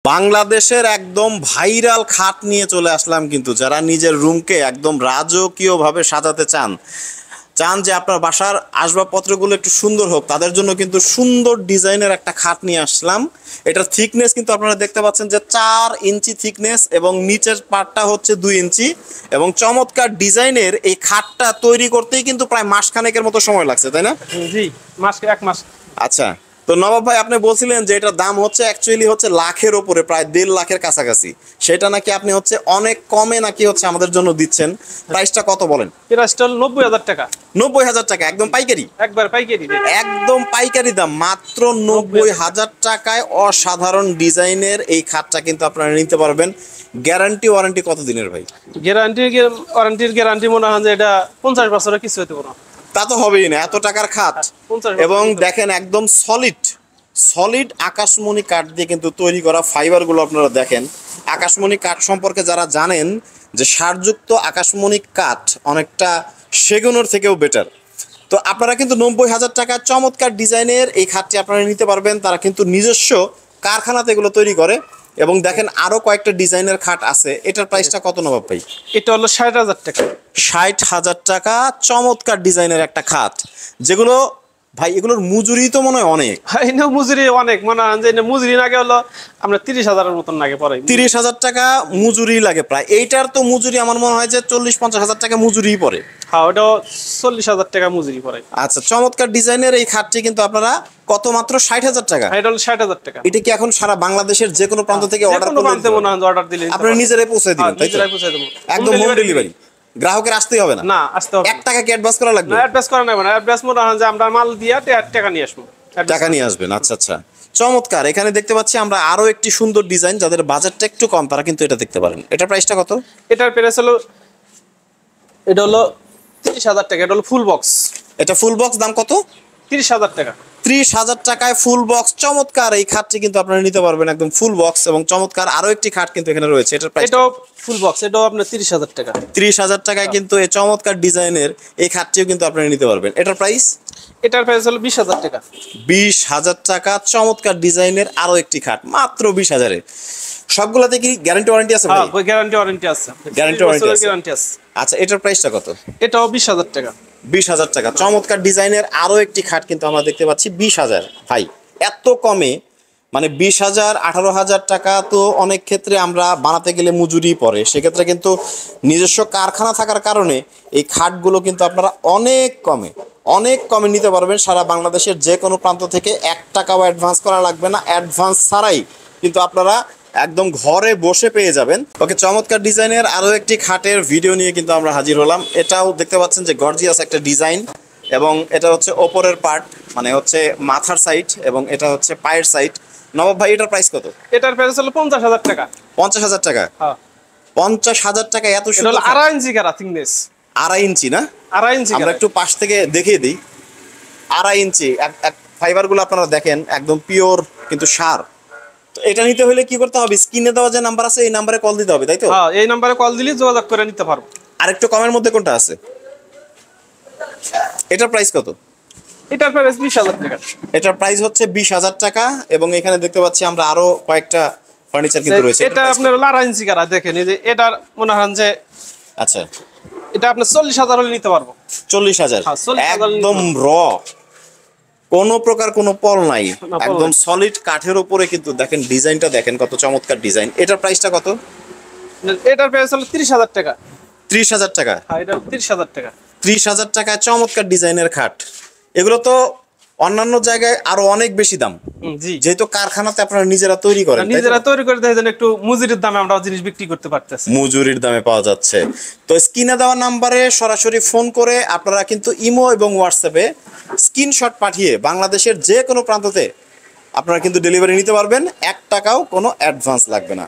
বাংলাদেশের একদম ভাইরাল খাট নিয়ে চলে আসলাম, কিন্তু যারা নিজের রুমকে একদম রাজকীয়ভাবে সাজাতে চান যে আপনার বাসার আসবাবপত্রগুলো একটু সুন্দর হোক, তাদের জন্য কিন্তু সুন্দর ডিজাইনের একটা খাট নিয়ে আসলাম। এটার থিকনেস কিন্তু আপনারা দেখতে পাচ্ছেন যে 4 ইঞ্চি থিকনেস এবং নিচের পার্টটা হচ্ছে 2 ইঞ্চি এবং চমৎকার ডিজাইনের এই খাটটা তৈরি করতেই কিন্তু প্রায় মাসখানেকের মতো সময় লাগছে, তাই না? জি, এক মাস। আচ্ছা, তো নবাব ভাই আপনি বলছিলেন যে এটার দাম হচ্ছে অ্যাকচুয়ালি হচ্ছে লাখের উপরে, প্রায় 1.5 লাখের কাছাকাছি। সেটা নাকি আপনি হচ্ছে অনেক কমে নাকি হচ্ছে আমাদের জন্য দিচ্ছেন। প্রাইসটা কত বলেন? প্রাইসটা 90,000 টাকা। 90,000 টাকা একদম পাইকারি? একবার পাইকারি, একদম পাইকারি দাম, মাত্র 90,000 টাকায় অসাধারণ ডিজাইনের এই খাটটা কিন্তু আপনারা নিতে পারবেন। গ্যারান্টি ওয়ারেন্টি কত দিনের ভাই? গ্যারান্টি মনে হয় যে এটা 50 বছরের কিছু হতে পারে। তা তো হবেই না, এত টাকার খাট। এবং দেখেন একদম সলিড আকাশমণি কাঠ দিয়ে কিন্তু তৈরি করা ফাইবারগুলো আপনারা দেখেন। আকাশমণি কাঠ সম্পর্কে যারা জানেন যে সারযুক্ত আকাশমণি কাঠ অনেকটা সেগুনের থেকেও বেটার। তো আপনারা কিন্তু 90,000 টাকা চমৎকার ডিজাইনের এই খাটটি আপনারা নিতে পারবেন। তারা কিন্তু নিজস্ব কারখানাতে এগুলো তৈরি করে। এবং দেখেন আরো কয়েকটা ডিজাইনের খাট আছে। এটার প্রাইসটা কত নবাব ভাই? এটা হলো 60,000 টাকা। 60,000 টাকা চমৎকার ডিজাইনের একটা খাট, যেগুলো ভাই এগুলোর মজুরি তো মনে হয় অনেক। এনে মজুরি অনেক, মনে হয় যে মজুরি লাগে হলো আমরা 30,000-এর মতন লাগে পরে। 30,000 টাকা মজুরি লাগে প্রায়। এইটার তো মজুরি আমার মনে হয় যে 40-50,000 টাকা মজুরি পড়ে। হ্যাঁ, ওটা 40,000 টাকা মজুরি পড়ে। আচ্ছা, চমৎকার ডিজাইনের এই খাটটি কিন্তু আপনারা কত মাত্র 60,000 টাকা? এটা হলো 60,000 টাকা। এটা কি এখন সারা বাংলাদেশের যে কোনো প্রান্ত থেকে অর্ডার করলে অর্ডার দিলে আপনারা নিজেরাই পৌঁছে দিবেন, তাই তো? একদম হোম ডেলিভারি, গ্রাহকের আসতেই হবে না? না, আসতে হবে 1 টাকা কি অ্যাডভান্স করা লাগবে? না, অ্যাডভান্স করা লাগবে না। অ্যাডভান্স মনে হয় যে আমরা মাল দিয়া টাকা নিয়ে আসবো। টাকা নিয়ে আসবেন, আচ্ছা আচ্ছা। চমৎকার। এখানে দেখতে পাচ্ছি আমরা আরো একটি সুন্দর ডিজাইন, যাদের বাজেটটা একটু কম তারা কিন্তু এটা দেখতে পারেন। এটার প্রাইসটা কত? এটার প্রাইস হলো 30,000 টাকা। এটা হলো ফুল বক্স। এটা ফুল বক্স, দাম কত? 30,000 টাকা। 30,000 টাকায় ফুল বক্স চমৎকার এই খাটটি কিন্তু আপনারা নিতে পারবেন, একদম ফুল বক্স এবং চমৎকার। আরো একটি খাট কিন্তু এখানে রয়েছে, এটার প্রাইস? এটাও ফুল বক্স, এটাও আপনার 30,000 টাকা। 30,000 টাকায় কিন্তু এই চমৎকার ডিজাইনের এই খাটটিও কিন্তু আপনারা নিতে পারবেন। এটার প্রাইস? এটার প্রাইস হলো 20,000 টাকা। 20,000 টাকা চমৎকার ডিজাইনের আরো একটি খাট, মাত্র 20,000-এ। সবগুলাতে কি গ্যারান্টি ওয়ারেন্টি আছে ভাই? হ্যাঁ, গ্যারান্টি ওয়ারেন্টি আছে। গ্যারান্টি ওয়ারেন্টি আছে। আচ্ছা, এটার প্রাইসটা কত? এটাও 20,000 টাকা। 20,000 টাকা চমৎকার ডিজাইনের আরো একটি খাট কিন্তু আমরা দেখতে পাচ্ছি 20,000। ভাই এত কমে, মানে 20,000 18,000 টাকা তো অনেক ক্ষেত্রে আমরা বানাতে গেলে মজুরি পড়ে, সেক্ষেত্রে কিন্তু নিজস্ব কারখানা থাকার কারণে এই খাটগুলো কিন্তু আপনারা অনেক কমে নিতে পারবেন। সারা বাংলাদেশের যে কোনো প্রান্ত থেকে 1 টাকাও অ্যাডভান্স করা লাগবে না। অ্যাডভান্স ছাড়াই কিন্তু আপনারা একদম ঘরে বসে পেয়ে যাবেন। ওকে, চমৎকার ডিজাইনের আরো একটি খাটের ভিডিও নিয়ে কিন্তু আমরা হাজির হলাম। এটাও দেখতে পাচ্ছেন যে গর্জিয়াস একটা ডিজাইন, এবং এটা হচ্ছে ওপরের পার্ট, মানে হচ্ছে মাথার সাইড, এবং এটা হচ্ছে পায়ের সাইড। নবাব ভাই এটার প্রাইস কত? এটার প্রাইস হলো 50,000 টাকা। 50,000 টাকা? হ্যাঁ, 50,000 টাকা এত সুন্দর। 2.5 ইঞ্চি কারা থিকনেস। 2.5 ইঞ্চি না? 2.5 ইঞ্চি। আমরা একটু পাশ থেকে দেখিয়ে দিই। 2.5 ইঞ্চি ফাইবারগুলো আপনারা দেখেন, একদম পিওর কিন্তু সার। তো এটা নিতে হলে কি করতে হবে? স্ক্রিনে দেওয়া যে নাম্বার আছে এই নাম্বারে কল দিতে হবে, তাই তো? হ্যাঁ, এই নাম্বারে কল দিলে যোগাযোগ করে নিতে পারবো। আরেকটু কমের মধ্যে কোনটা আছে? এটার প্রাইস কত? এটার প্রাইস 20,000 টাকা। এটার প্রাইস হচ্ছে 20,000 টাকা। এবং এখানে দেখতে পাচ্ছি আমরা আরো কয়েকটা ফার্নিচার কিন্তু রয়েছে। এটা আপনার 2.5 ইঞ্চি কারা দেখেন, এই যে এটার মনে হয় যে আচ্ছা, এটা আপনি 40,000 হলে নিতে পারবো। 40,000 হ্যাঁ, 40,000 একদম র, কোনো প্রকার কোনো পল নাই, একদম সলিড কাঠের উপরে কিন্তু দেখেন ডিজাইনটা দেখেন কত চমৎকার ডিজাইন। এটার প্রাইসটা কত? এটার প্রাইস হলো 30,000 টাকা। 30,000 টাকা? হ্যাঁ, এটা 30,000 টাকা। 30,000 টাকায় চমৎকার ডিজাইনের খাট। এগুলো তো অন্যান্য জায়গায় আরো অনেক বেশি দাম, জি, যেহেতু কারখানাতে আপনারা নিজেরা তৈরি করেন। নিজেরা তৈরি করে দেয়, একটু মজুরির দামে আমরা জিনিস বিক্রি করতে পারতেছি। মজুরির দামে পাওয়া যাচ্ছে। তো স্ক্রিনে দেওয়া নাম্বারে সরাসরি ফোন করে আপনারা কিন্তু ইমো এবং হোয়াটসঅ্যাপে স্ক্রিনশট পাঠিয়ে বাংলাদেশের যে কোনো প্রান্ততে আপনারা কিন্তু ডেলিভারি নিতে পারবেন। 1 টাকাও কোনো অ্যাডভান্স লাগবে না।